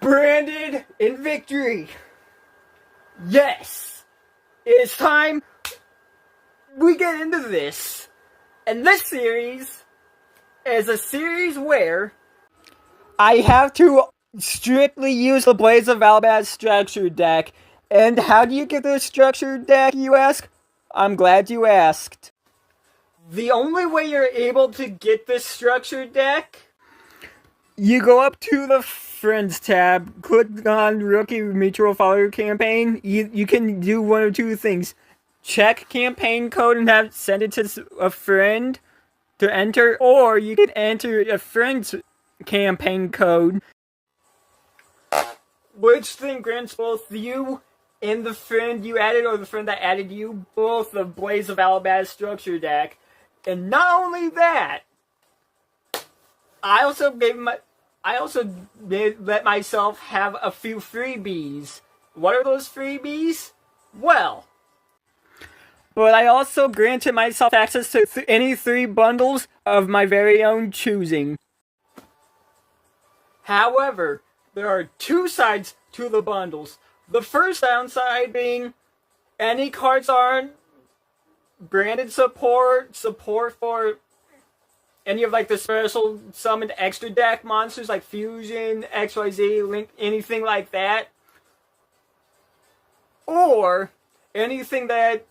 Branded in victory. Yes, it's time we get into this. And this series is a series where I have to strictly use the Blades of Alabaz structure deck. And how do you get the structure deck, you ask? I'm glad you asked. The only way you're able to get this structure deck, you go up to the Friends tab, click on Rookie Mutual Follower Campaign. You can do one of two things. Check campaign code and send it to a friend to enter, or you can enter a friend's campaign code, which then grants both you and the friend you added or the friend that added you both the Blades of Alabaz structure deck. And not only that, I also let myself have a few freebies. What are those freebies? Well, but I also granted myself access to any 3 bundles of my very own choosing. However, there are 2 sides to the bundles. The first downside being any cards aren't branded support for any of like the special summoned extra deck monsters like Fusion, XYZ, Link, anything like that. Or anything that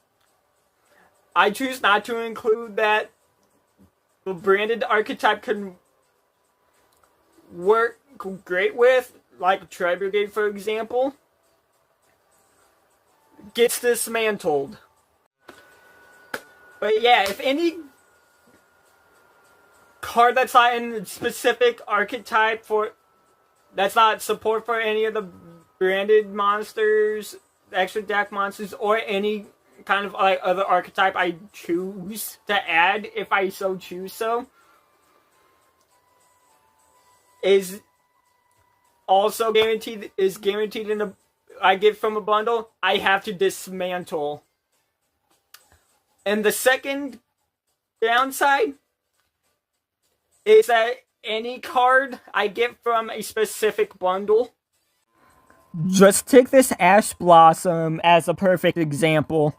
I choose not to include that the branded archetype can work great with, like Tri Brigade for example, gets dismantled. But yeah, if any card that's not in specific archetype that's not support for any of the branded monsters, extra deck monsters, or any kind of like other archetype I choose to add if I so choose so, is also guaranteed in the I get from a bundle. I have to dismantle. And the second downside is that any card I get from a specific bundle. Just take this Ash Blossom as a perfect example.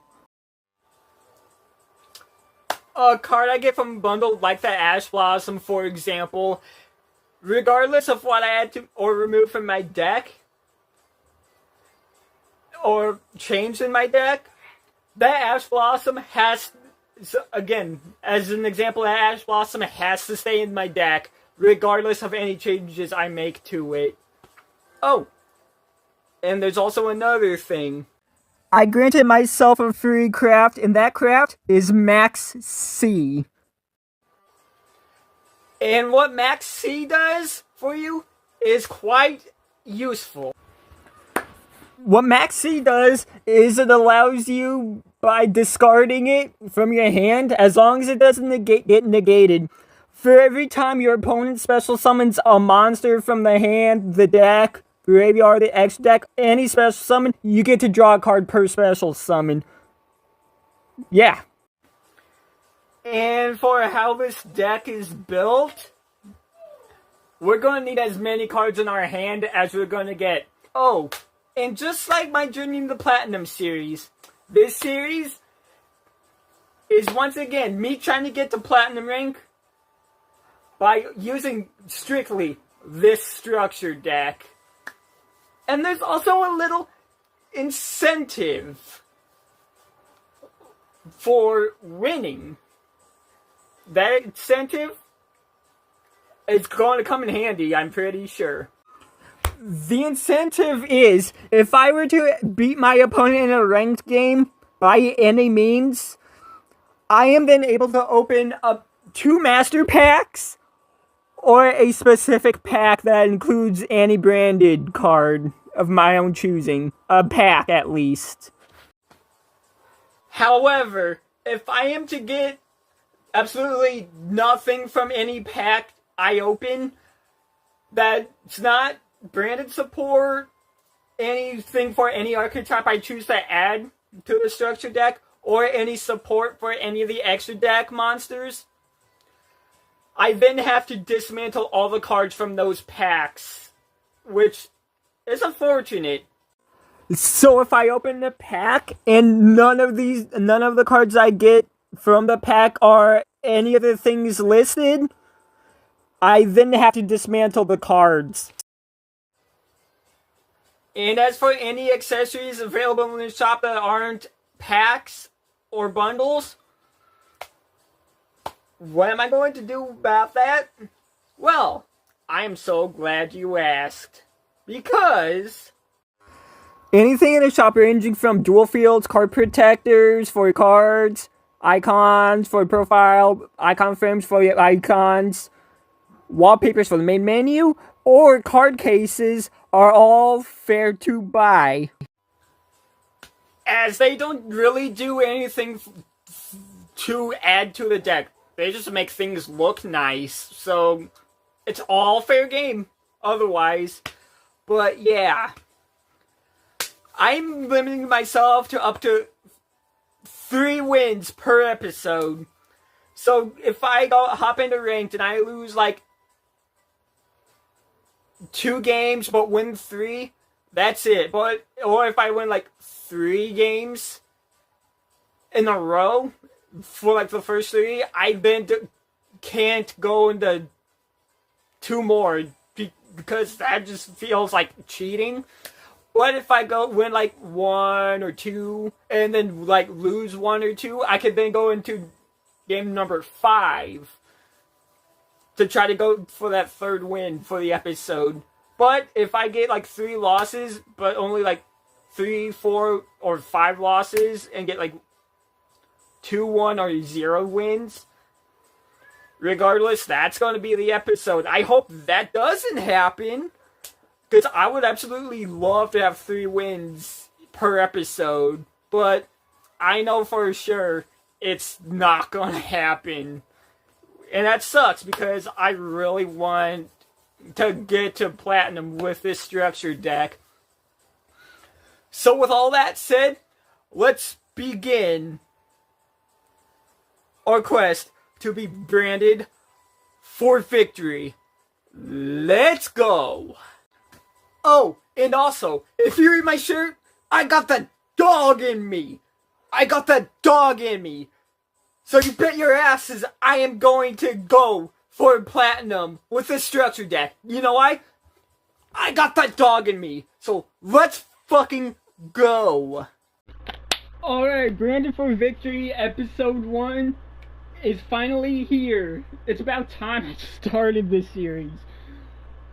A card I get from a bundle like the Ash Blossom, for example, regardless of what I add to or remove from my deck, or change in my deck, that Ash Blossom has, again, as an example, that Ash Blossom has to stay in my deck, regardless of any changes I make to it. Oh, and there's also another thing. I granted myself a free craft, and that craft is Max C. And what Max C does for you is quite useful. What Max C does is it allows you, by discarding it from your hand, as long as it doesn't get negated, for every time your opponent special summons a monster from the hand, the deck, graveyard, the X deck, any special summon, you get to draw a card per special summon. Yeah. And for how this deck is built, we're going to need as many cards in our hand as we're going to get. Oh, and just like my Journey to the Platinum series, this series is once again me trying to get to Platinum rank by using strictly this structure deck. And there's also a little incentive for winning. That incentive is going to come in handy, I'm pretty sure. The incentive is, if I were to beat my opponent in a ranked game by any means, I am then able to open up 2 master packs or a specific pack that includes any branded card of my own choosing. A pack, at least. However, if I am to get absolutely nothing from any pack I open that's not branded support, anything for any archetype I choose to add to the structure deck, or any support for any of the extra deck monsters, I then have to dismantle all the cards from those packs, which It's unfortunate. So if I open the pack and none of the cards I get from the pack are any of the things listed, I then have to dismantle the cards. And as for any accessories available in the shop that aren't packs or bundles, what am I going to do about that? Well, I am so glad you asked. Because anything in the shop ranging from dual fields, card protectors for your cards, icons for profile, icon frames for your icons, wallpapers for the main menu, or card cases are all fair to buy. As they don't really do anything to add to the deck. They just make things look nice. So it's all fair game otherwise. But yeah, I'm limiting myself to up to 3 wins per episode. So if I hop into ranked and I lose like 2 games but win 3, that's it. Or if I win like 3 games in a row for like the first 3, I then can't go into 2 more. Because that just feels like cheating. What if I win like 1 or 2 and then like lose 1 or 2? I could then go into game number 5 to try to go for that 3rd win for the episode. But if I get like 3 losses, but only like 3, 4, or 5 losses and get like 2, 1, or 0 wins, regardless, that's going to be the episode. I hope that doesn't happen, because I would absolutely love to have 3 wins per episode, but I know for sure it's not going to happen. And that sucks, because I really want to get to Platinum with this structured deck. So with all that said, let's begin our quest to be branded for victory. Let's go! Oh, and also, if you read my shirt, I got the dog in me! I got the dog in me! So you bet your asses I am going to go for Platinum with this structure deck. You know why? I got that dog in me. So let's fucking go! Alright, Branded for Victory episode 1 is finally here. It's about time I started this series.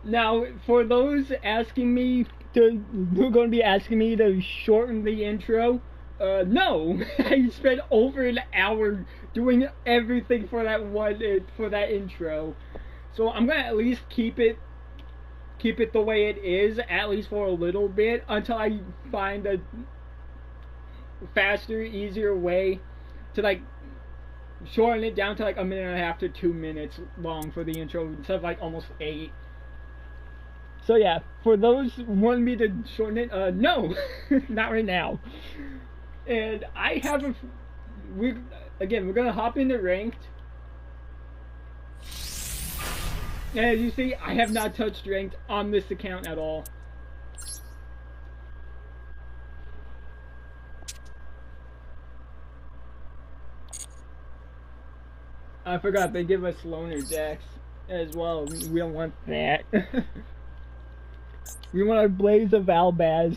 Now, for those asking me who are going to be asking me to shorten the intro, no, I spent over an hour doing everything for that intro. So I'm gonna at least keep it the way it is, at least for a little bit, until I find a faster, easier way to like shorten it down to like 1.5 to 2 minutes long for the intro instead of like almost 8. So yeah, for those who want me to shorten it, no, not right now. And I have we're gonna hop into ranked. And as you see, I have not touched ranked on this account at all. I forgot they give us loner decks as well. We don't want that. We want our Blaze of Albaz.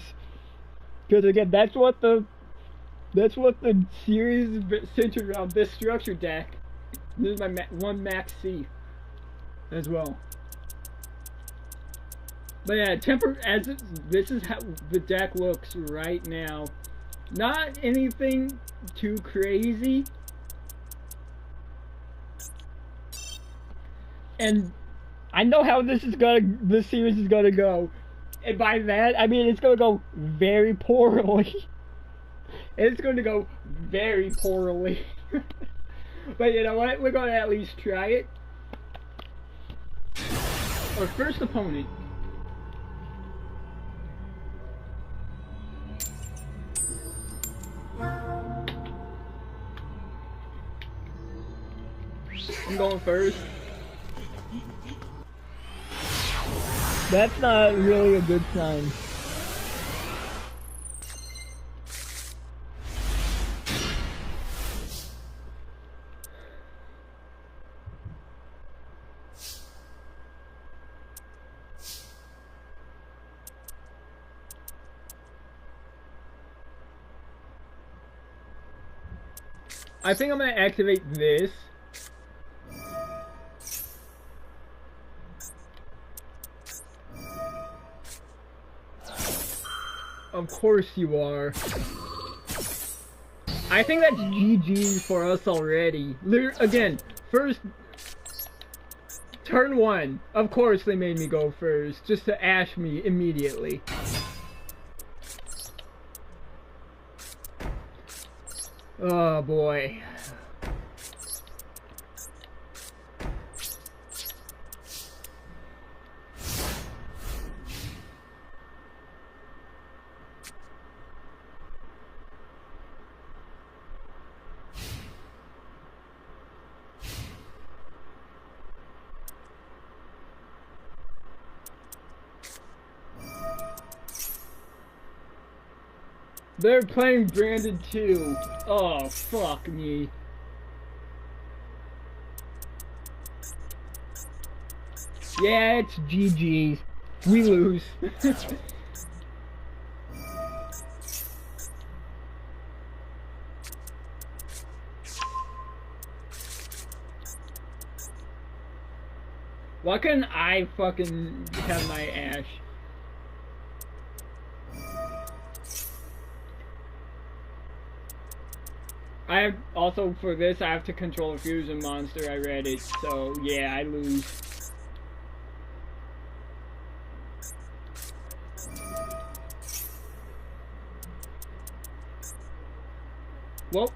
Because again, that's what the series is centered around, this structure deck. This is my one Max C as well. But yeah, this is how the deck looks right now. Not anything too crazy. And I know how this series is gonna go. And by that, I mean it's gonna go very poorly. It's gonna go very poorly. But you know what? We're gonna at least try it. Our first opponent. I'm going first. That's not really a good sign. I think I'm gonna activate this. Of course you are. I think that's GG for us already. Again, first turn 1. Of course they made me go first, just to ash me immediately. Oh boy. They're playing Branded 2. Oh, fuck me. Yeah, it's GG. We lose. Why couldn't I fucking have my Ash? I have also for this I have to control a fusion monster. I read it, so yeah, I lose. Well,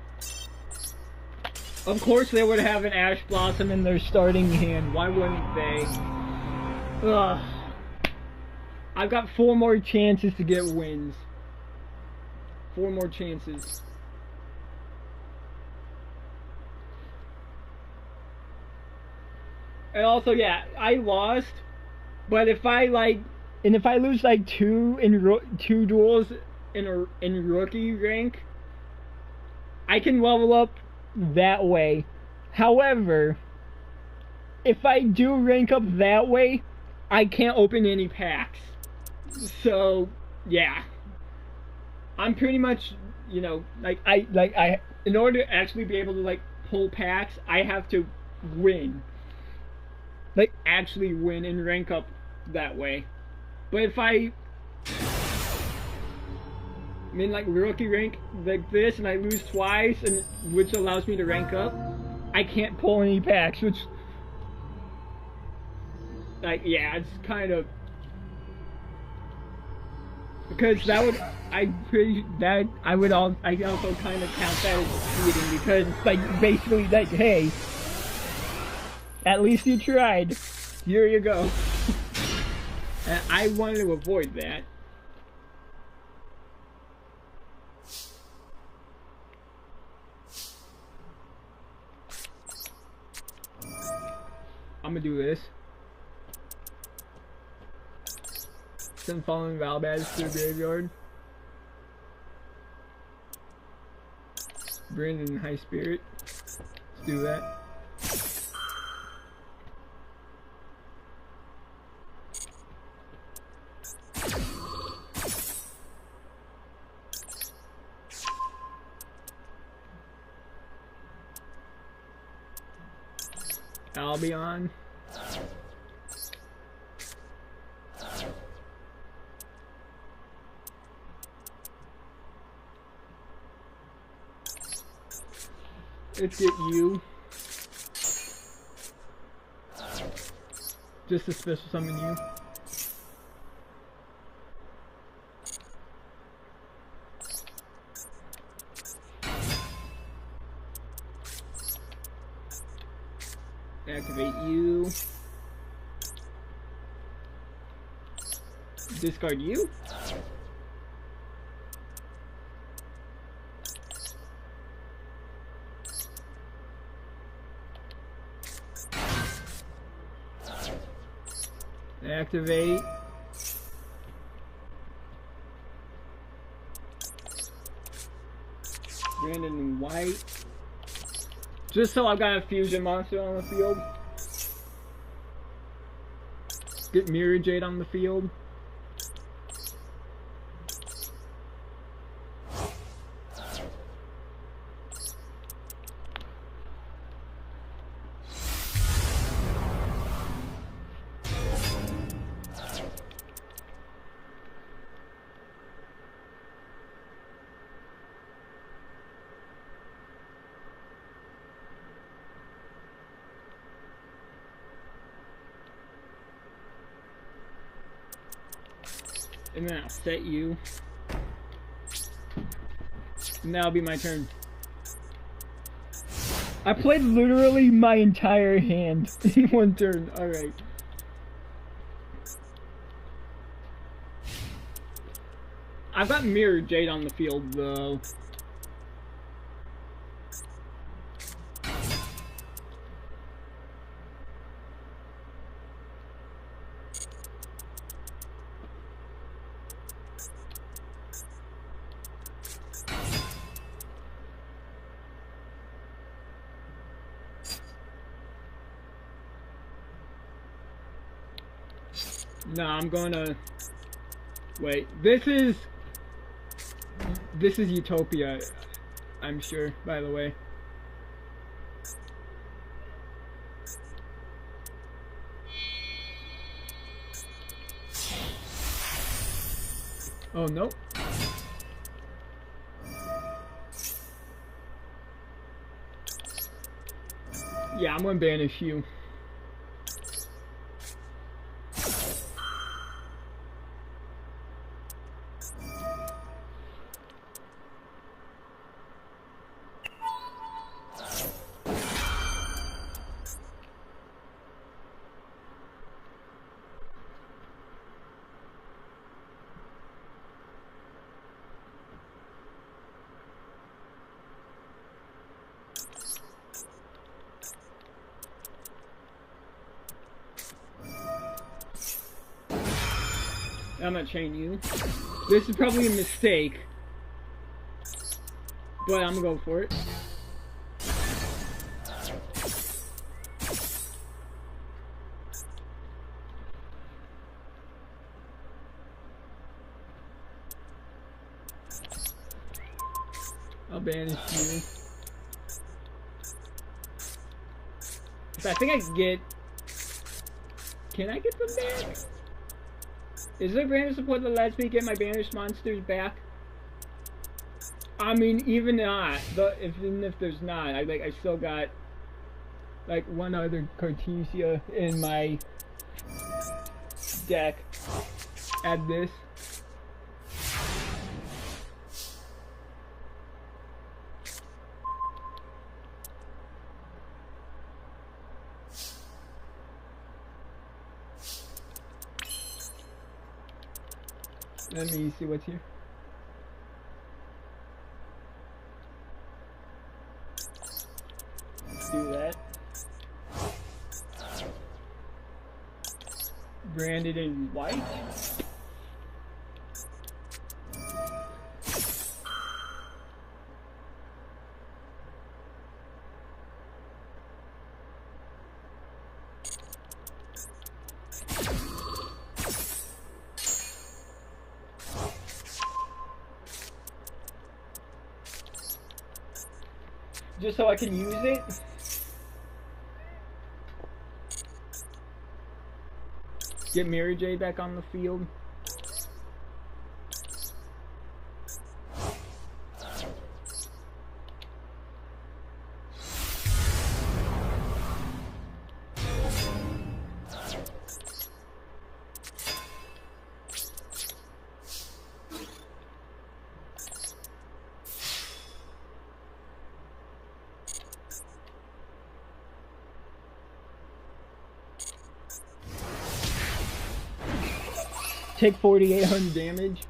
of course they would have an Ash Blossom in their starting hand. Why wouldn't they? Ugh. I've got 4 more chances to get wins. 4 more chances. And also, yeah, I lost, but if I lose like 2 duels in rookie rank, I can level up that way. However, if I do rank up that way, I can't open any packs. So, yeah. I'm pretty much, you know, in order to actually be able to like pull packs, I have to win. Like, actually win and rank up that way. But if I'm in like rookie rank like this and I lose twice, and which allows me to rank up, I can't pull any packs, which, like, yeah, it's kind of, because that would, I also kind of count that as cheating, because it's like basically like, hey, at least you tried. Here you go. And I wanted to avoid that. I'm gonna do this. Send following Valbaz to the graveyard. Brandon in high spirit. Let's do that. Albion. Let's get you. Just a special summon you. Activate you. Discard you. Activate. Brandon White. Just so I've got a fusion monster on the field. Get Mirror Jade on the field. And then I'll set you. And that'll be my turn. I played literally my entire hand in one turn. Alright. I've got Mirror Jade on the field though. No, I'm gonna wait. This is Utopia, I'm sure, by the way. Oh no. Yeah, I'm gonna banish you. I'm gonna chain you. This is probably a mistake, but I'm gonna go for it. I'll banish you. I think I can get... Can I get them back? Is there random support that lets me get my banished monsters back? I mean, even if there's not, I still got like one other Cartesia in my deck. Add this. Let me see what's here. Let's do that. Branded in white. Just so I can use it. Get Mirror Jade back on the field. Take 4,800 damage.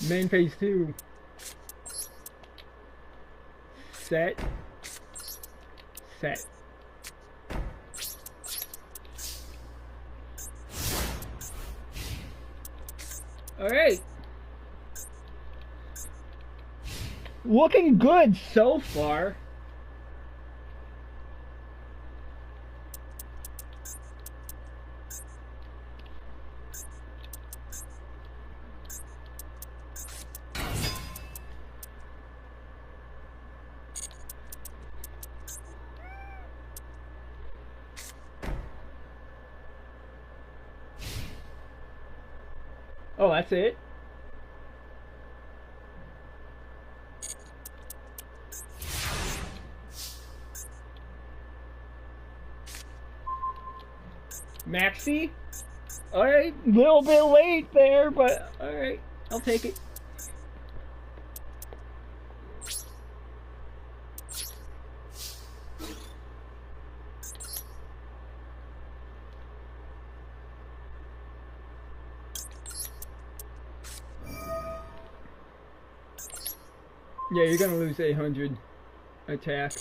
Main phase 2. Set. set. Alright. Looking good so far. Oh, that's it? Maxi? Alright, little bit late there, but alright, I'll take it. Yeah, you're gonna lose 800 attack.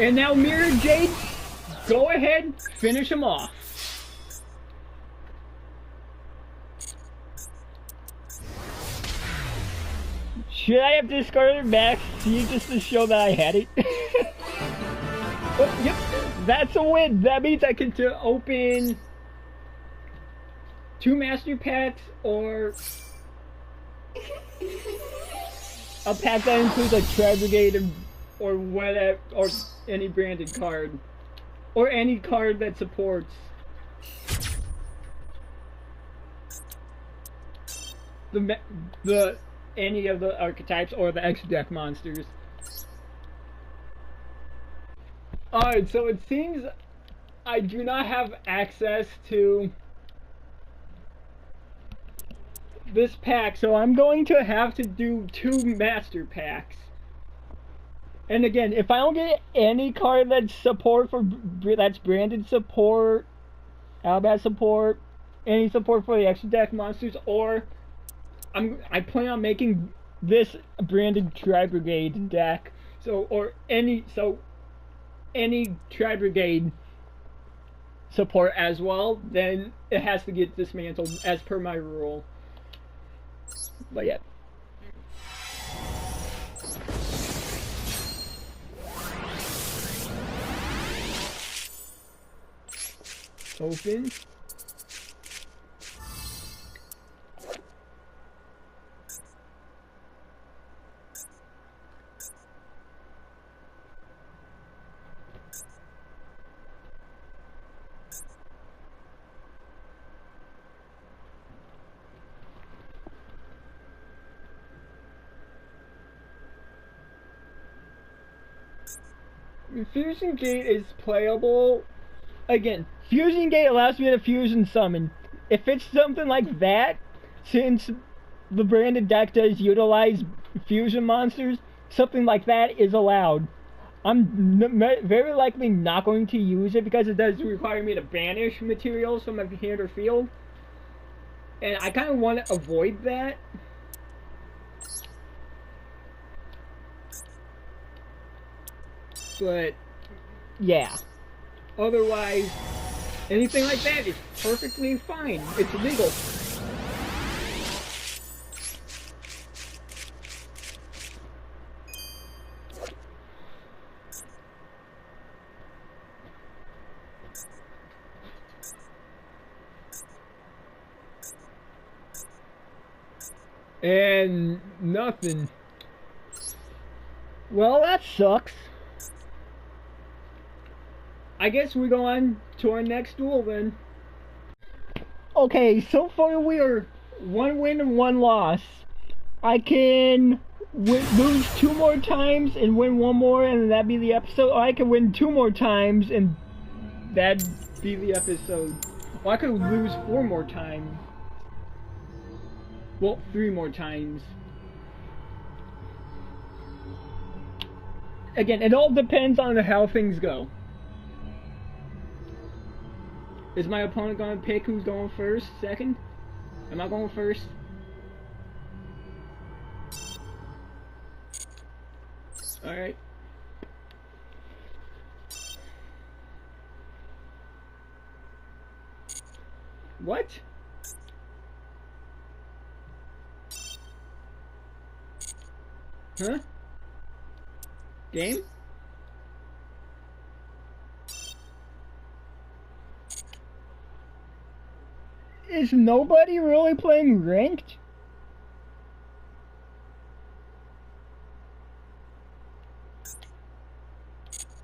And now Mirror Jade, go ahead, finish him off. Should I have discarded Max C just to show that I had it? Oh, yep, that's a win. That means I can open 2 master packs or a pack that includes a Tri-Brigade or whatever, or any branded card, or any card that supports the any of the archetypes or the X deck monsters. Alright, so it seems I do not have access to this pack, so I'm going to have to do 2 master packs. And again, if I don't get any card that's support for that's branded support, Albat support, any support for the extra deck monsters, or I plan on making this branded Tri-Brigade deck. So any Tri-Brigade support as well, then it has to get dismantled as per my rule. But yeah. Open. Fusion Gate is playable. Again, Fusion Gate allows me to fusion summon. If it's something like that, since the branded deck does utilize fusion monsters, something like that is allowed. I'm very likely not going to use it because it does require me to banish materials from my hand or field. And I kind of want to avoid that. But, yeah. Otherwise, anything like that is perfectly fine. It's legal. And nothing. Well, that sucks. I guess we go on to our next duel then. Okay, so far we are 1 win and 1 loss. I can lose 2 more times and win 1 more and that'd be the episode. Or I can win 2 more times and that'd be the episode. Or I could lose 4 more times. Well, 3 more times. Again, it all depends on how things go. Is my opponent going to pick who's going first, second? Am I going first? Alright. What? Huh? Game? Is nobody really playing ranked?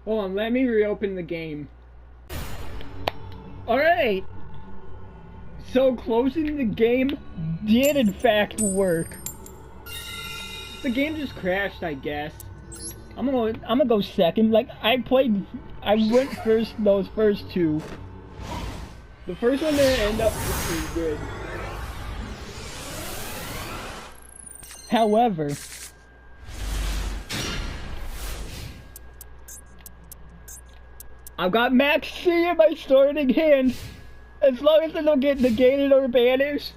Hold on, let me reopen the game. Alright! So closing the game did in fact work. The game just crashed, I guess. I'm gonna go second. Like I went first those first two. The first one didn't end up pretty good. However, I've got max C in my starting hand. As long as they don't get negated or banished,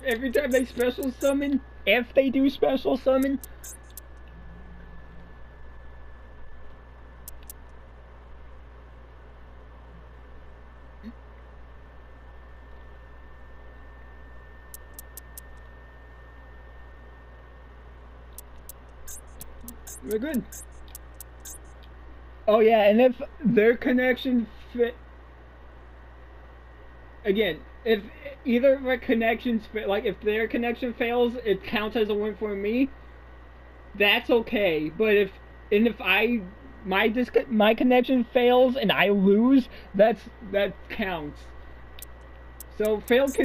every time they special summon, if they do special summon. We're good. Oh yeah, and if their connection fit... Again, if either of our connections, like if their connection fails, it counts as a win for me. That's okay. But if my connection fails and I lose, that counts. So quote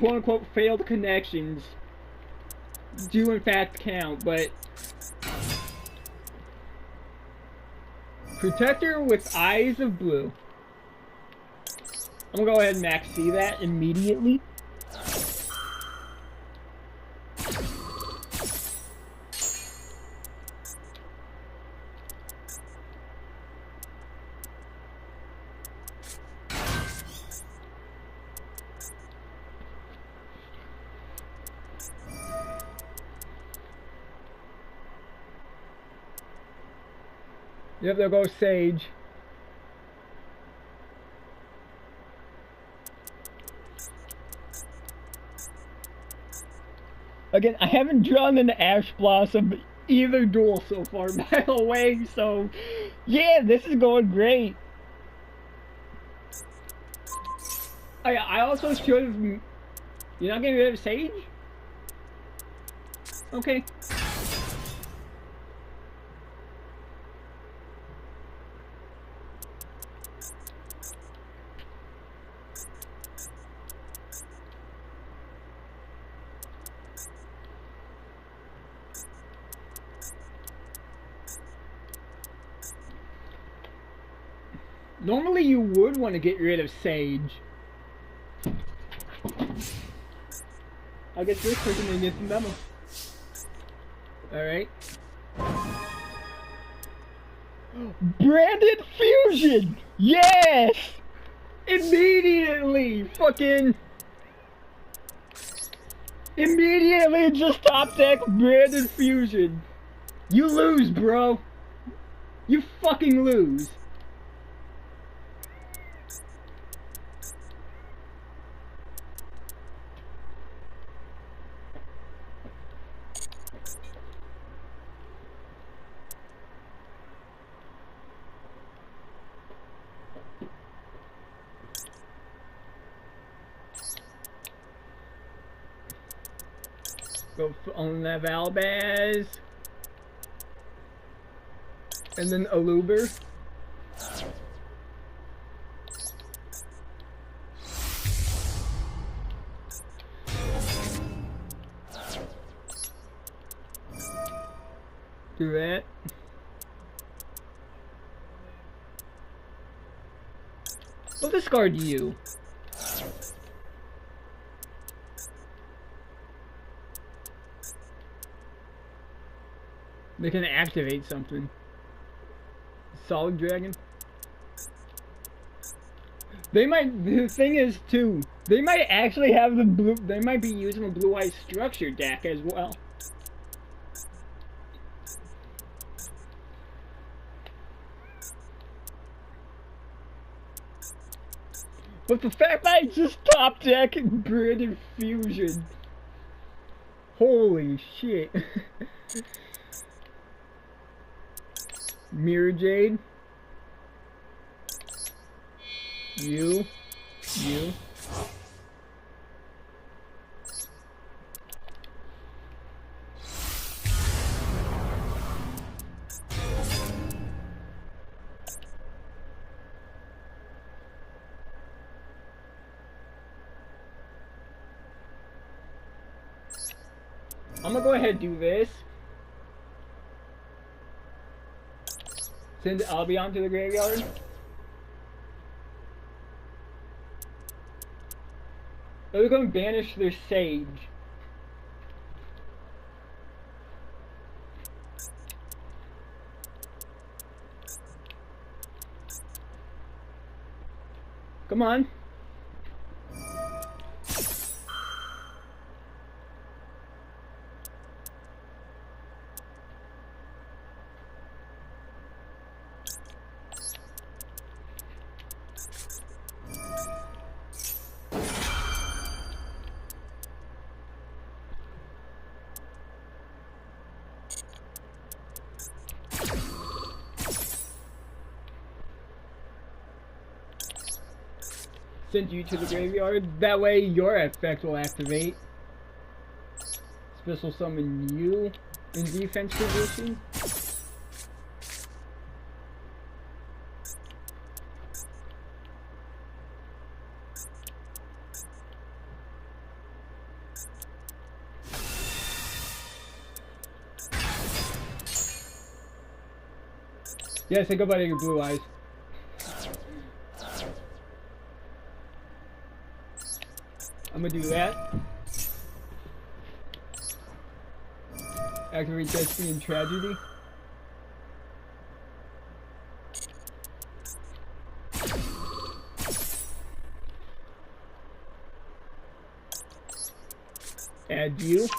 unquote failed connections do in fact count, but Protector with Eyes of Blue. I'm gonna go ahead and max C that immediately. Yep, there goes Sage. Again, I haven't drawn an Ash Blossom either duel so far, by the way, so yeah, this is going great. I also should have... You're not getting rid of Sage? Okay. Normally you would want to get rid of Sage. I guess this person didn't get the memo. Alright. Branded Fusion! Yes! Immediately! Fucking... Immediately just top deck Branded Fusion. You lose, bro. You fucking lose. Go on that Valbaz. And then Aluber. Do that. We'll discard you. They can activate something. Solid Dragon. They might, the thing is too, they might actually have the blue, they might be using a Blue Eye Structure deck as well. But the fact that I just top deck Branded Fusion. Holy shit. Mirror Jade. You. I'm gonna go ahead and do this. Send Albion to the graveyard. They're gonna banish their Sage. Come on. Send you to the graveyard. That way your effect will activate. Special summon you in defense position. Yeah, say goodbye to your blue eyes. I'm gonna do that. Activate Destiny and Tragedy. Add you.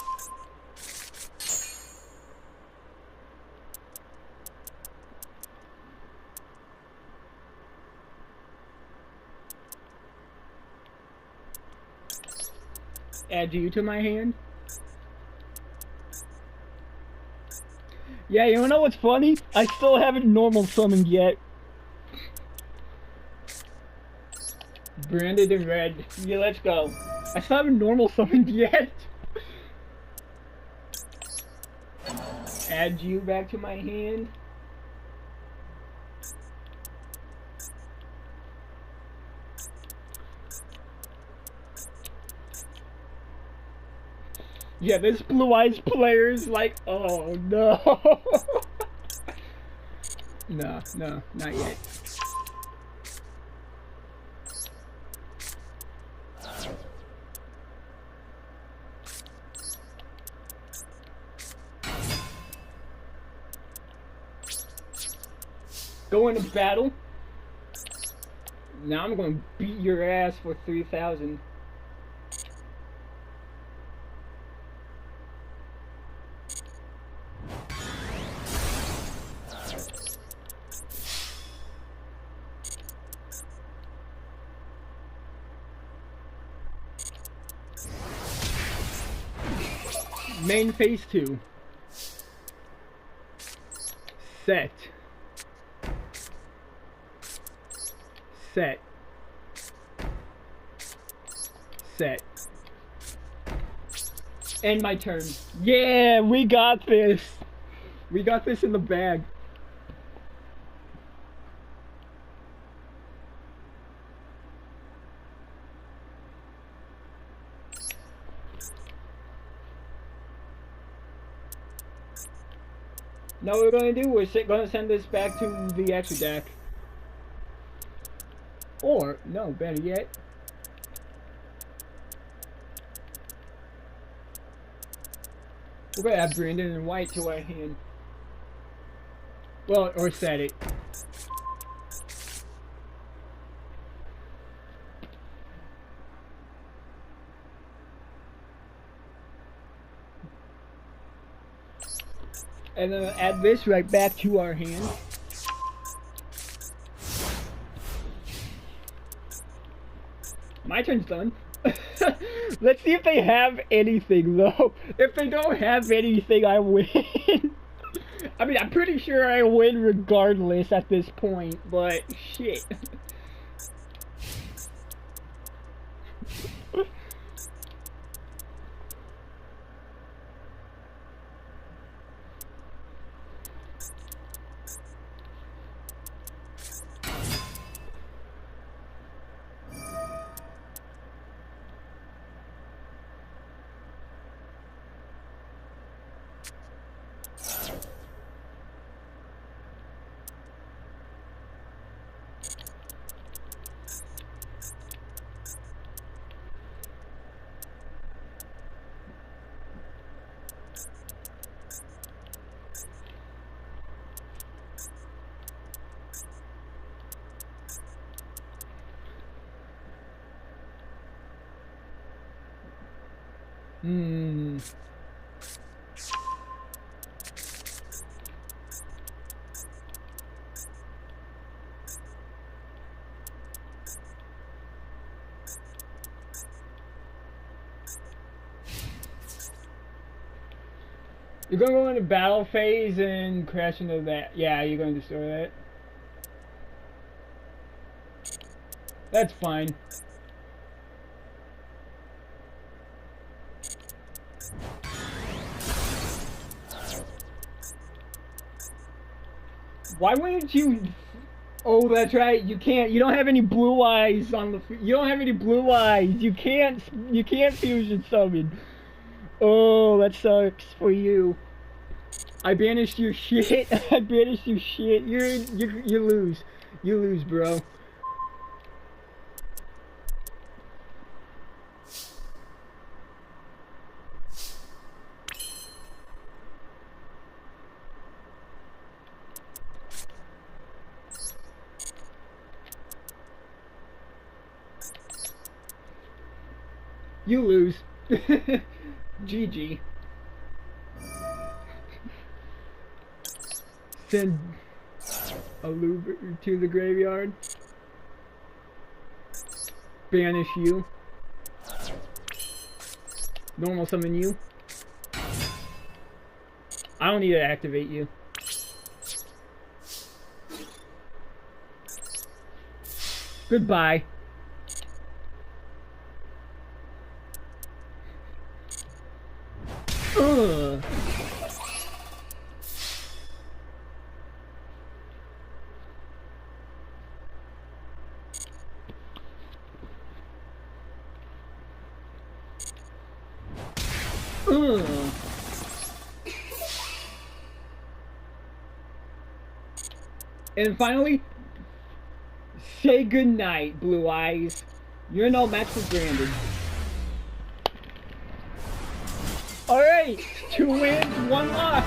Add you to my hand. Yeah, you know what's funny? I still haven't normal summoned yet. Branded in red. Yeah, let's go. I still haven't normal summoned yet. Add you back to my hand. Yeah, this Blue Eyes player is like, oh no. No, not yet. Go into battle. Now I'm gonna beat your ass for 3,000. Main phase 2. Set. Set. Set. End my turn. Yeah, we got this. We got this in the bag. Now what we're going to do, we're going to send this back to the extra deck. Or, no, better yet. We're going to add Brandon and White to our hand. Well, or set it. And then add this right back to our hand. My turn's done. Let's see if they have anything, though. If they don't have anything, I win. I mean, I'm pretty sure I win regardless at this point, but shit. You're gonna go into battle phase and crash into that. Yeah, you're gonna destroy that. That's fine. Why wouldn't you? Oh, that's right. You can't. You don't have any blue eyes on the. You don't have any blue eyes. You can't. You can't fusion summon. Oh, that sucks for you. I banished your shit. I banished your shit. You lose. You lose, bro. You lose. GG. Send a Looper to the graveyard. Banish you. Normal summon you. I don't need to activate you. Goodbye. Ugh. Ugh. And finally, say goodnight, Blue Eyes. You're no match for Brandon. Alright, 2 wins, 1 loss.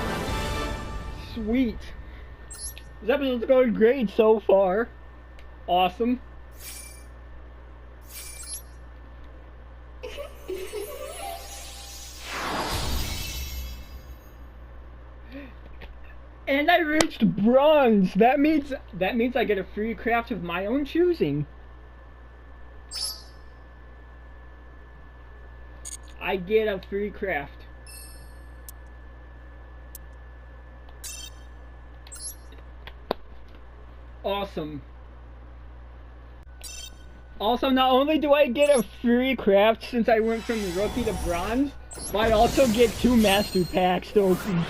Sweet. This episode's going great so far. Awesome. And I reached bronze. That means I get a free craft of my own choosing. I get a free craft. Awesome. Also, not only do I get a free craft since I went from rookie to bronze, but I also get 2 master packs to open.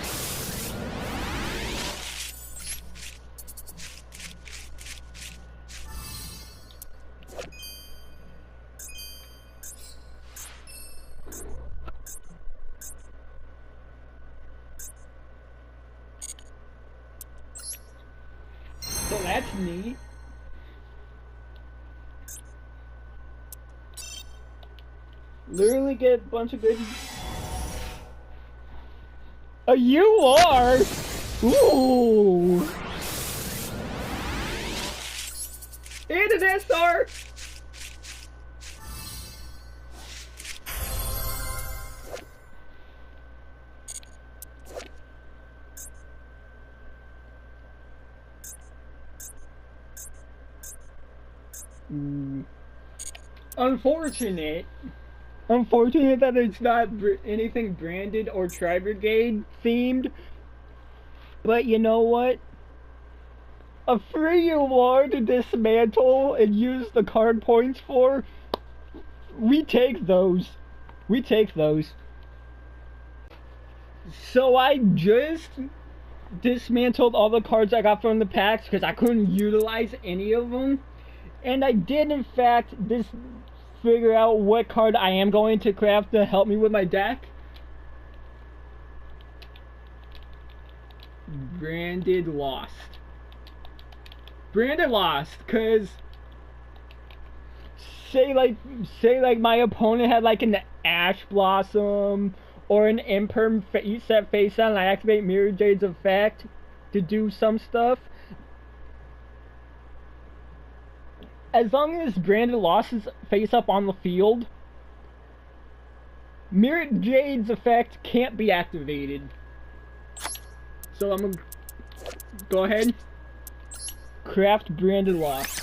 So that's neat. Literally get a bunch of good. You are. Ooh. And an SR. Unfortunate. Unfortunate that it's not anything branded or Tri-Brigade themed. But you know what? A free UR to dismantle and use the card points for, we take those. We take those. So I just dismantled all the cards I got from the packs because I couldn't utilize any of them. And I did in fact figure out what card I am going to craft to help me with my deck. Branded Lost. Branded Lost, cause say like my opponent had like an Ash Blossom or an Imperm set face down and I activate Mirror Jade's effect to do some stuff. As long as Branded Lost is face up on the field, Mirror Jade's effect can't be activated. So I'm gonna go ahead, craft Branded Lost.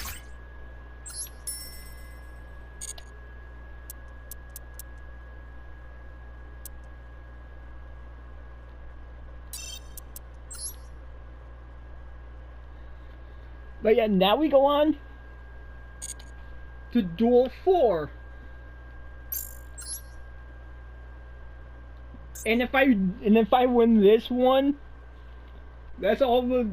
But yeah, now we go on to Duel 4. And if I win this one, that's all the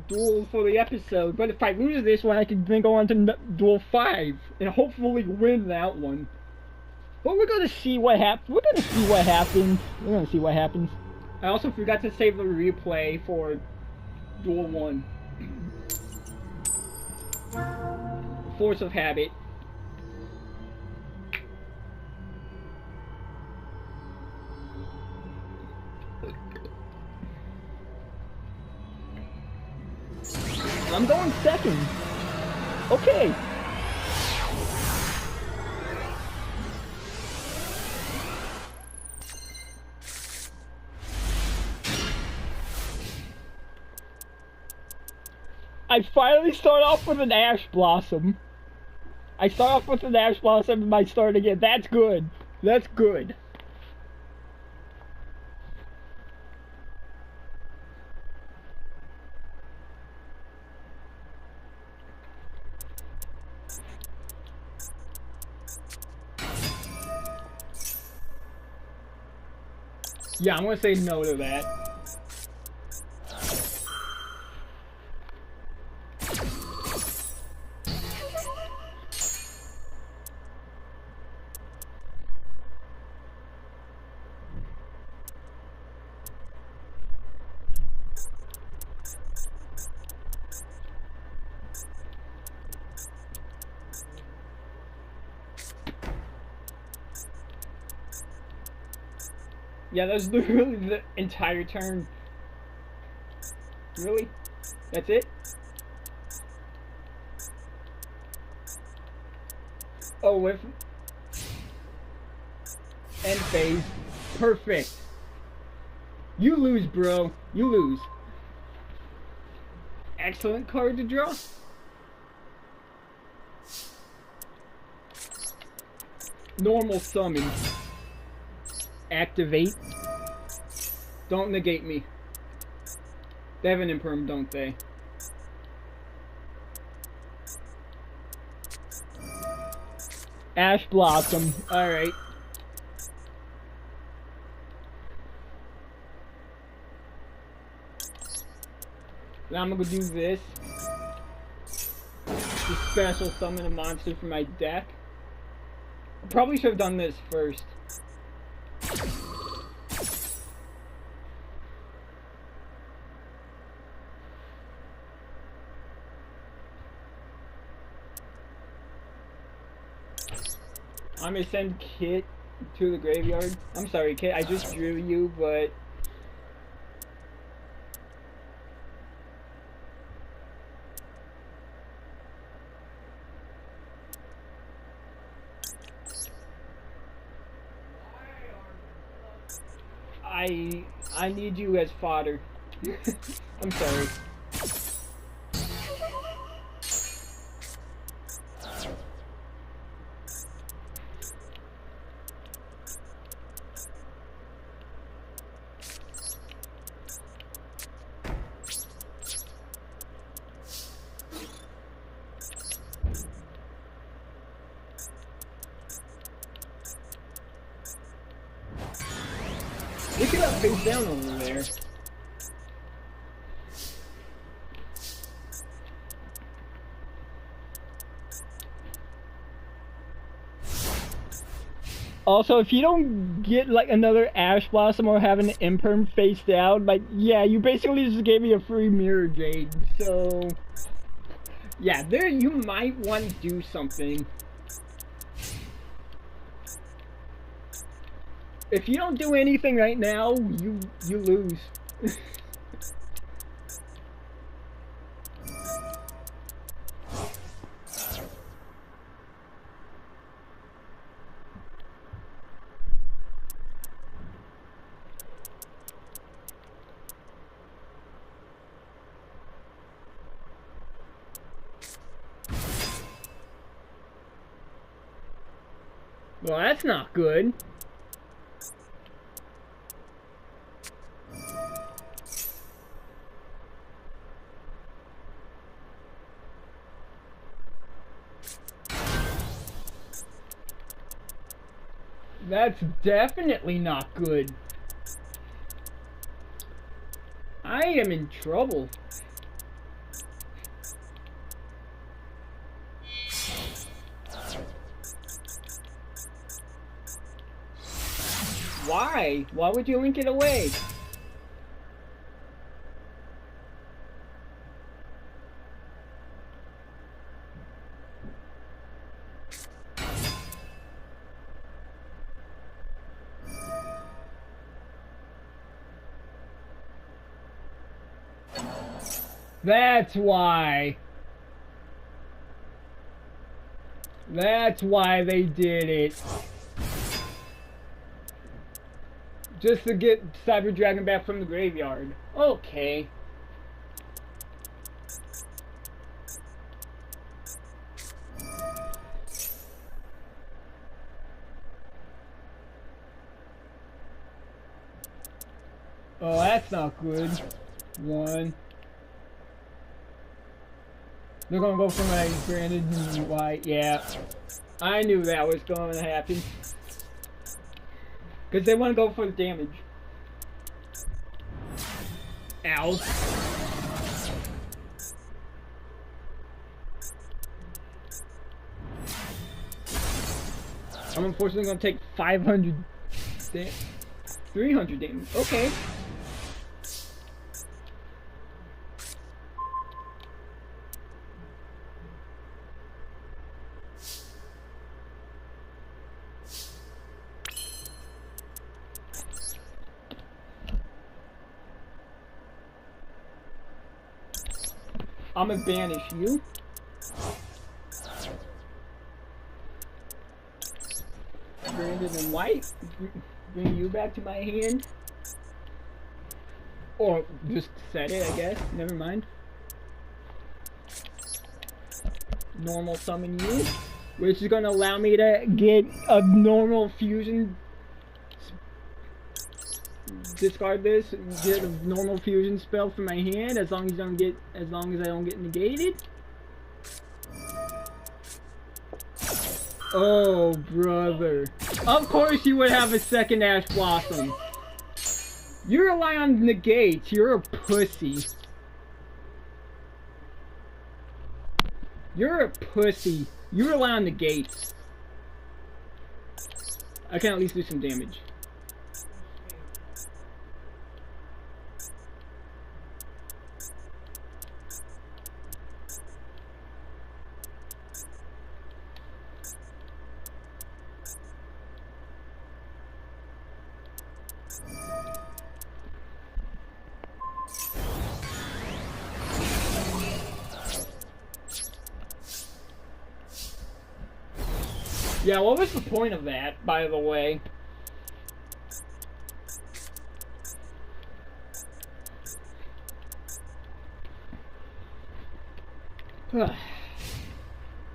duels for the episode. But if I lose this one, I can then go on to Duel 5 and hopefully win that one. But we're gonna see what happens. We're gonna see what happens. I also forgot to save the replay for Duel 1. Force of Habit. I'm going second. Okay. I finally start off with an Ash Blossom. I start off with an Ash Blossom and I start again. That's good. That's good. Yeah, I'm gonna say no to that. Yeah, that was literally the entire turn. Really? That's it? Oh, with end phase. Perfect. You lose, bro. You lose. Excellent card to draw. Normal summon. Activate. Don't negate me. They have an Imperm, don't they? Ash Blossom. Alright. Now I'm gonna do this. To special summon a monster from my deck. I probably should have done this first. I'm gonna send Kit to the graveyard. I'm sorry, Kit, I just drew you, but... I need you as fodder. I'm sorry. Look at that face down over there. Also, if you don't get like another Ash Blossom or have an Imperm face down, like, yeah, you basically just gave me a free Mirror Jade. So, yeah, there you might want to do something. If you don't do anything right now, you lose. Well, that's not good. That's definitely not good. I am in trouble. Why? Why would you link it away? That's why. That's why they did it. Just to get Cyber Dragon back from the graveyard. Okay. Oh, that's not good. One. They're gonna go for my Branded White. Yeah. I knew that was going to happen. Because they want to go for the damage. Ow. I'm unfortunately going to take 500 damage. 300 damage. Okay. I'm gonna banish you. Branded and White. Bring you back to my hand. Or just set it, I guess. Never mind. Normal summon you. Which is gonna allow me to get a normal fusion. Discard this and get a normal fusion spell from my hand as long as I don't get negated. Oh brother. Of course you would have a second Ash Blossom. You rely on negates, you're a pussy. You're a pussy. You rely on negates. I can at least do some damage. Yeah, what was the point of that, by the way?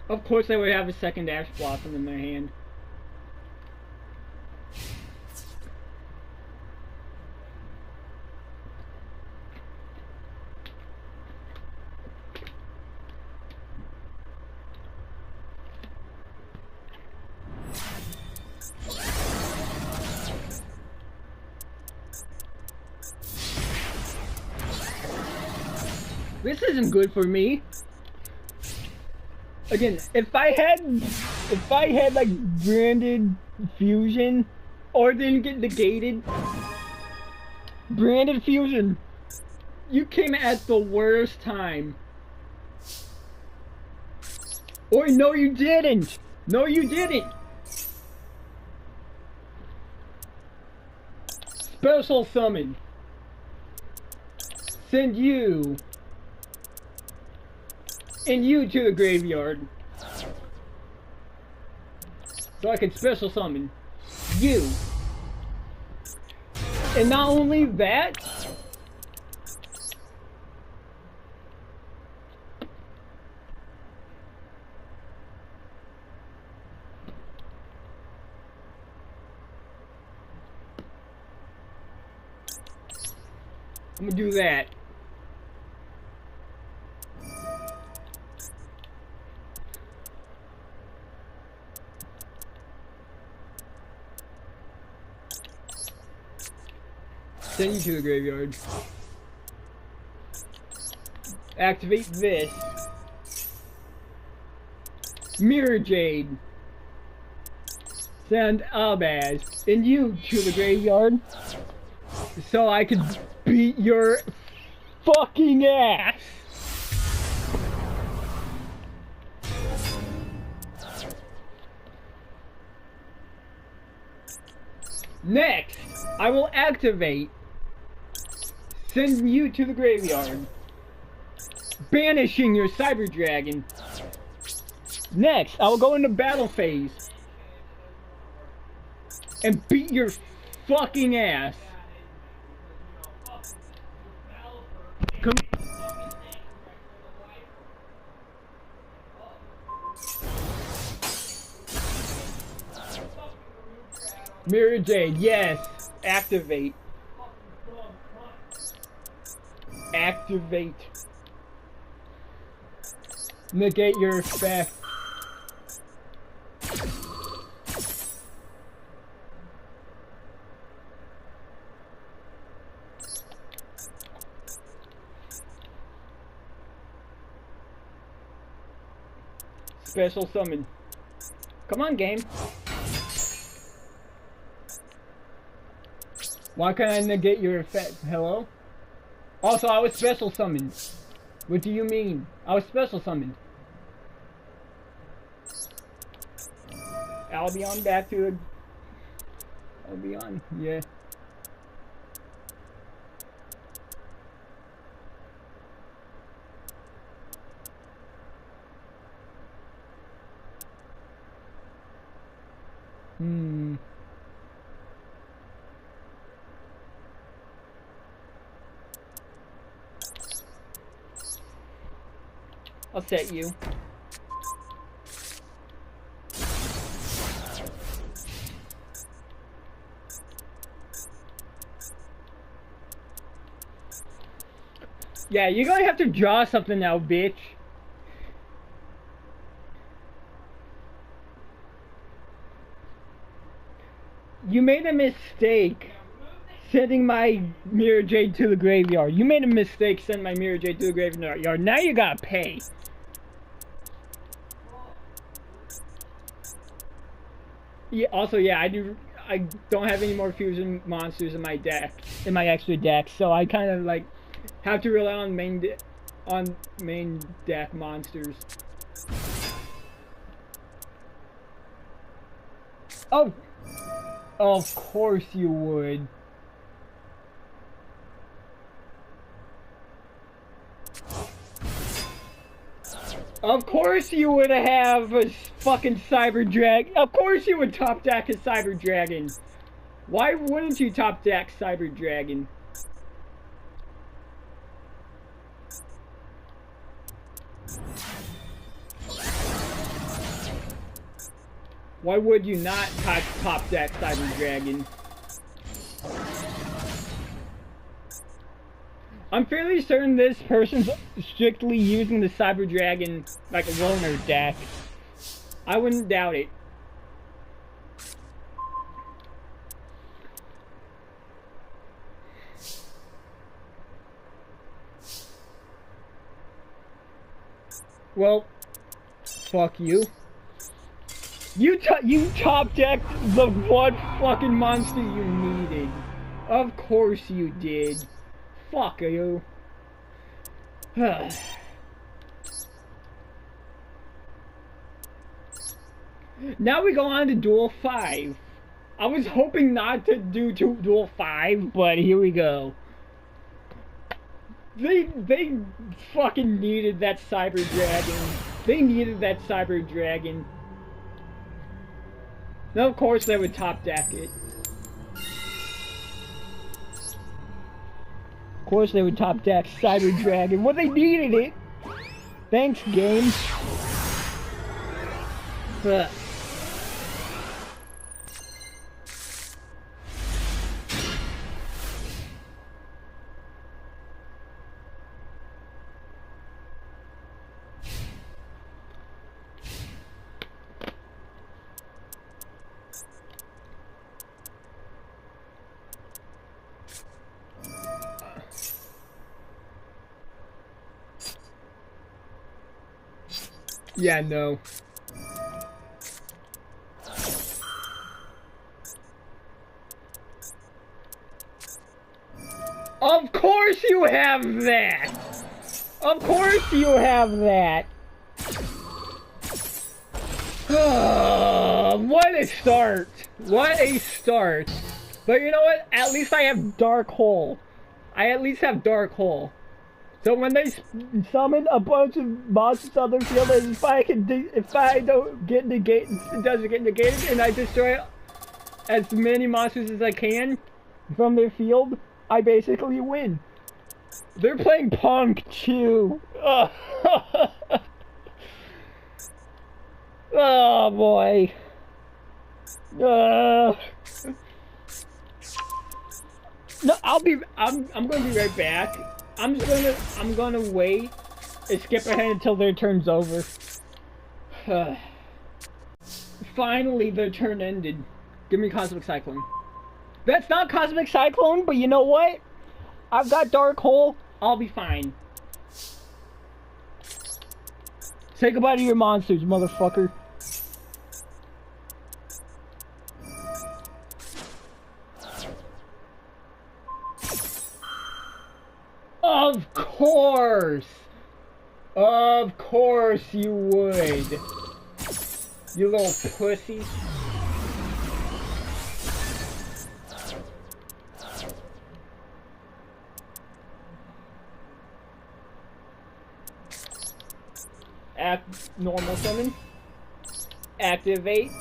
Of course they would have a second Ash Blossom in their hand. This isn't good for me. Again, if I had like branded fusion or didn't get negated, branded fusion, you came at the worst time. Or no, you didn't. No, you didn't. Special summon. Send you and you to the graveyard. So I can special summon you. And not only that, I'm gonna do that. Send you to the graveyard. Activate this. Mirror Jade. Send Albaz and you to the graveyard so I can beat your fucking ass. Next, I will activate. Send you to the graveyard. Banishing your Cyber Dragon. Next, I will go into battle phase. And beat your fucking ass. Come. Mirror Jade, yes. Activate. Activate. Negate your effect. Special summon. Come on, game. Why can't I negate your effect? Hello? Also, I was special summoned. What do you mean? I was special summoned. I'll be on back to it. I'll be on, yeah. I'll set you. Yeah, you're gonna have to draw something now, bitch. You made a mistake sending my Mirror Jade to the graveyard. You made a mistake sending my Mirror Jade to the graveyard. Now you gotta pay. Yeah, also, yeah, I don't have any more fusion monsters in my deck, in my extra deck, so I kind of like have to rely on main deck monsters. Oh, of course you would. Of course you would have a fucking Cyber Dragon. Of course you would top deck a Cyber Dragon. Why wouldn't you top deck Cyber Dragon? Why would you not top deck Cyber Dragon? I'm fairly certain this person's strictly using the Cyber Dragon like a loner deck. I wouldn't doubt it. Well, fuck you. You top decked the one fucking monster you needed. Of course you did. Fuck you. Now we go on to Duel 5. I was hoping not to do Duel 5, but here we go. They fucking needed that Cyber Dragon. They needed that Cyber Dragon. Now, of course, they would top deck it. Of course, they would top deck Cyber Dragon. Well, they needed it. Thanks, game. Yeah, no. Of course you have that! Of course you have that! What a start! What a start! But you know what? At least I have Dark Hole. I at least have Dark Hole. So when they summon a bunch of monsters on their field, and if I don't get negated, it doesn't get negated, and I destroy as many monsters as I can from their field, I basically win. They're playing Punk too. Oh boy. No, I'm gonna be right back. I'm gonna wait and skip ahead until their turn's over. Finally, their turn ended. Give me Cosmic Cyclone. That's not Cosmic Cyclone, but you know what? I've got Dark Hole. I'll be fine. Say goodbye to your monsters, motherfucker. Of course! Of course you would! You little pussy. Normal summon. Activate.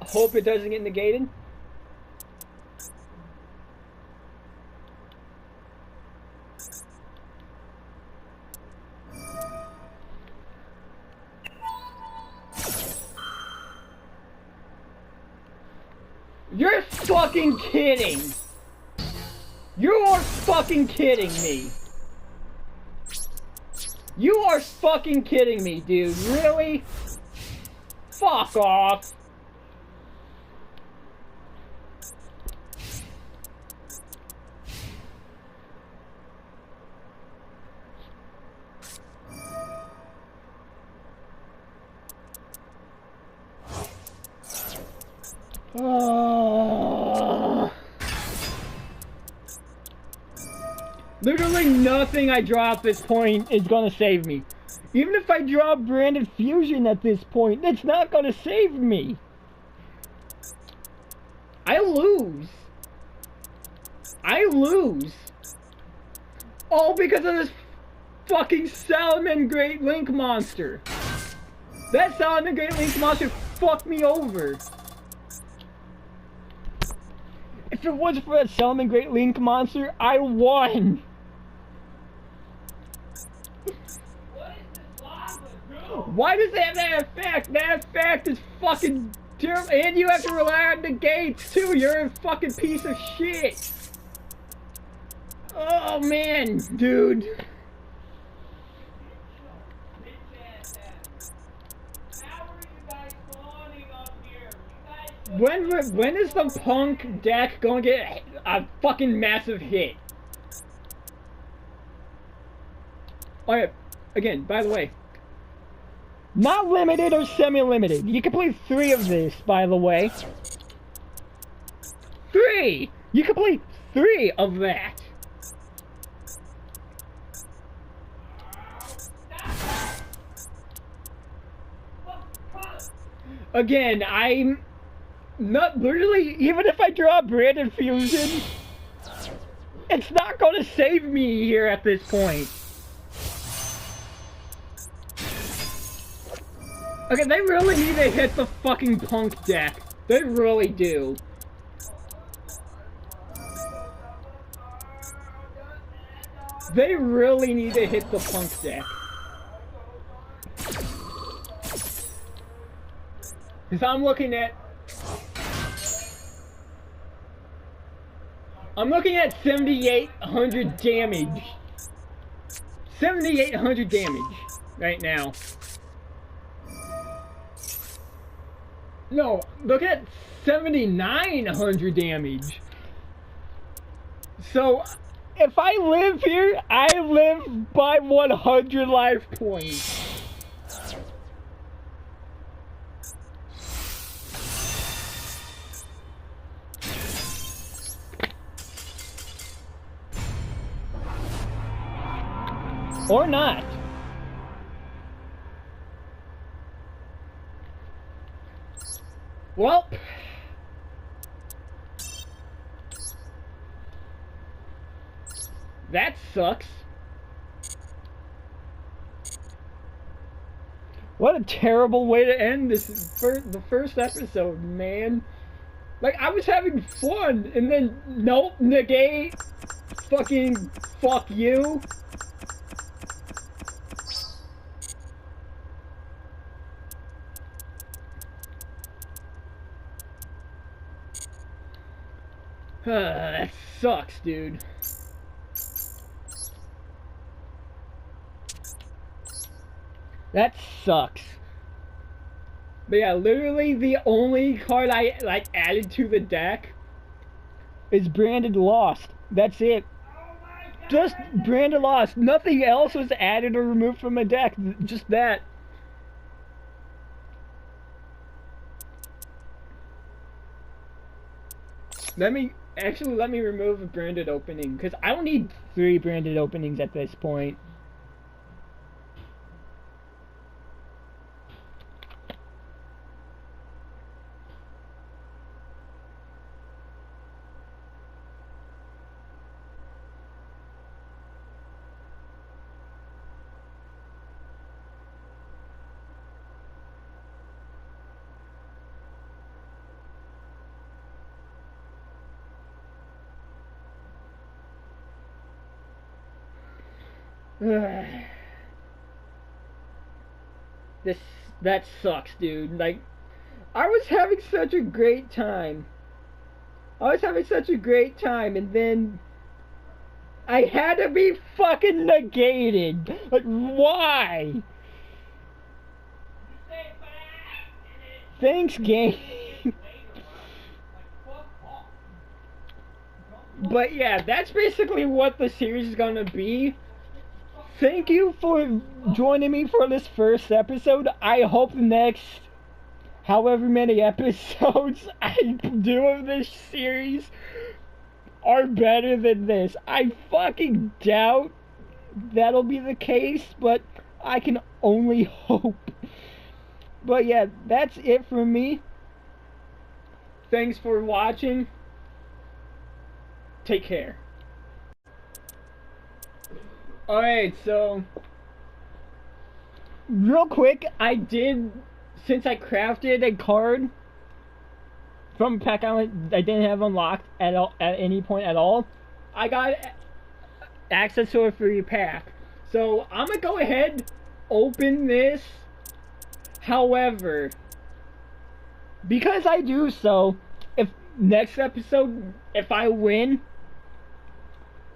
Hope it doesn't get negated. You're fucking kidding! You are fucking kidding me! You are fucking kidding me, dude. Really? Fuck off. Literally nothing I draw at this point is gonna save me. Even if I draw Branded Fusion at this point, it's not gonna save me. I lose. I lose. All because of this fucking Salomon Great Link monster. That Salomon Great Link monster fucked me over. If it wasn't for that Salomon Great Link monster, I won. Why does it have that effect? That effect is fucking terrible. And you have to rely on the gates too. You're a fucking piece of shit. Oh man, dude. When is the Punk deck gonna get a fucking massive hit? Oh yeah, again, by the way, Not limited or semi-limited. You complete 3 of this, by the way. 3! You complete 3 of that. Again, I'm not literally, even if I draw Branded Fusion, it's not gonna save me here at this point. Okay, they really need to hit the fucking Punk deck. They really do. They really need to hit the Punk deck. Because I'm looking at 7,800 damage. 7,800 damage right now. No, look at 7,900 damage. So, if I live here, I live by 100 life points. Or not. Well, that sucks. What a terrible way to end this the first episode, man. Like, I was having fun, and then, nope, negate, fucking, fuck you. That sucks, dude. That sucks. But yeah, literally the only card I, like, added to the deck is Branded Lost. That's it. Just Branded Lost. Nothing else was added or removed from the deck. Just that. Let me remove a branded opening, because I don't need 3 branded openings at this point. That sucks, dude. Like, I was having such a great time. And then I had to be fucking negated. Like, why? Thanks, game. But yeah, that's basically what the series is gonna be. Thank you for joining me for this first episode. I hope the next however many episodes I do of this series are better than this. I fucking doubt that'll be the case, but I can only hope. But yeah, that's it from me. Thanks for watching. Take care. Alright, so real quick, since I crafted a card from a pack I didn't have unlocked at any point at all, I got access to a free pack. So I'm gonna go ahead, open this. However, because I do so, if next episode, if I win,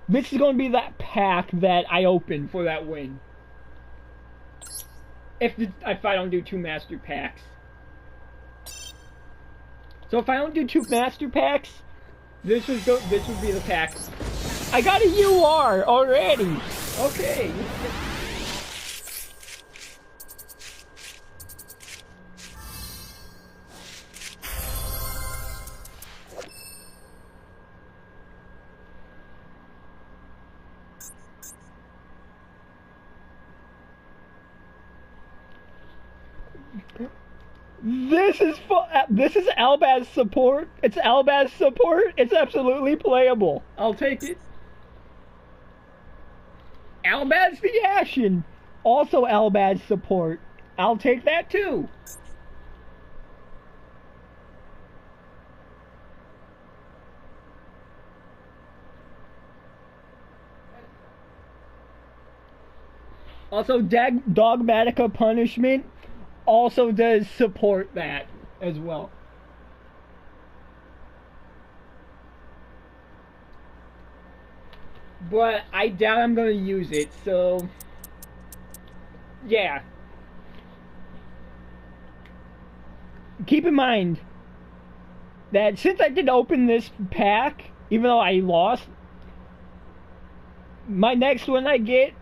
this is going to be that pack that I open for that win. If I don't do 2 master packs. So if I don't do 2 master packs, this would be the pack. I got a UR already. Okay. This is Albaz support. It's Albaz support. It's absolutely playable. I'll take it. Albaz the Ashen. Also Albaz support. I'll take that too. Also, Dogmatica Punishment also does support that as well. But I doubt I'm going to use it, so yeah. Keep in mind that since I did open this pack, even though I lost, my next one I get,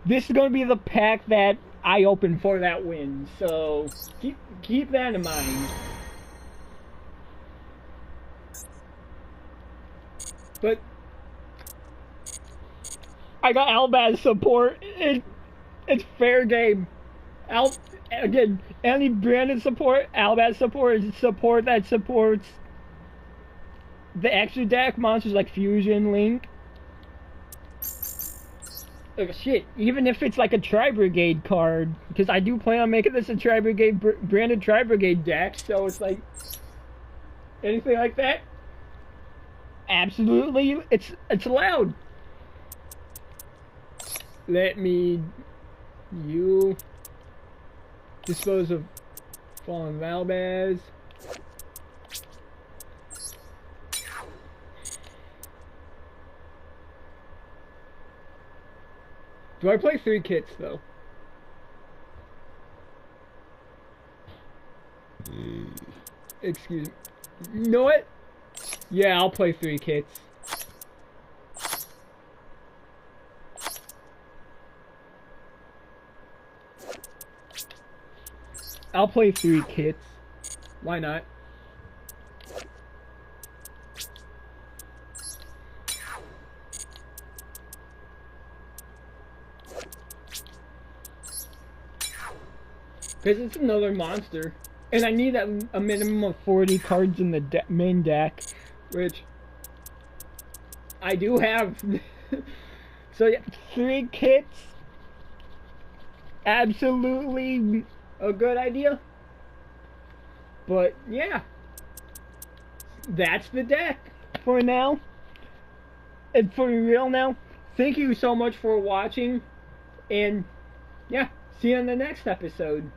this is going to be the pack that I open for that win. So keep that in mind. But I got Albaz support. It's fair game. Again, any branded support, Albaz support is support that supports the extra deck monsters like Fusion, Link. Shit, even if it's like a Tri-Brigade card, because I do plan on making this a Tri-Brigade, branded Tri-Brigade deck, so it's like, anything like that, absolutely, it's allowed. Let me, dispose of Fallen Albaz. Do I play 3 kits, though? Excuse me. You know what? Yeah, I'll play 3 kits. I'll play 3 kits. Why not? Because it's another monster. And I need a minimum of 40 cards in the main deck. Which I do have. So yeah, 3 kits. Absolutely a good idea. But yeah. That's the deck for now. And for real now. Thank you so much for watching. And yeah, see you in the next episode.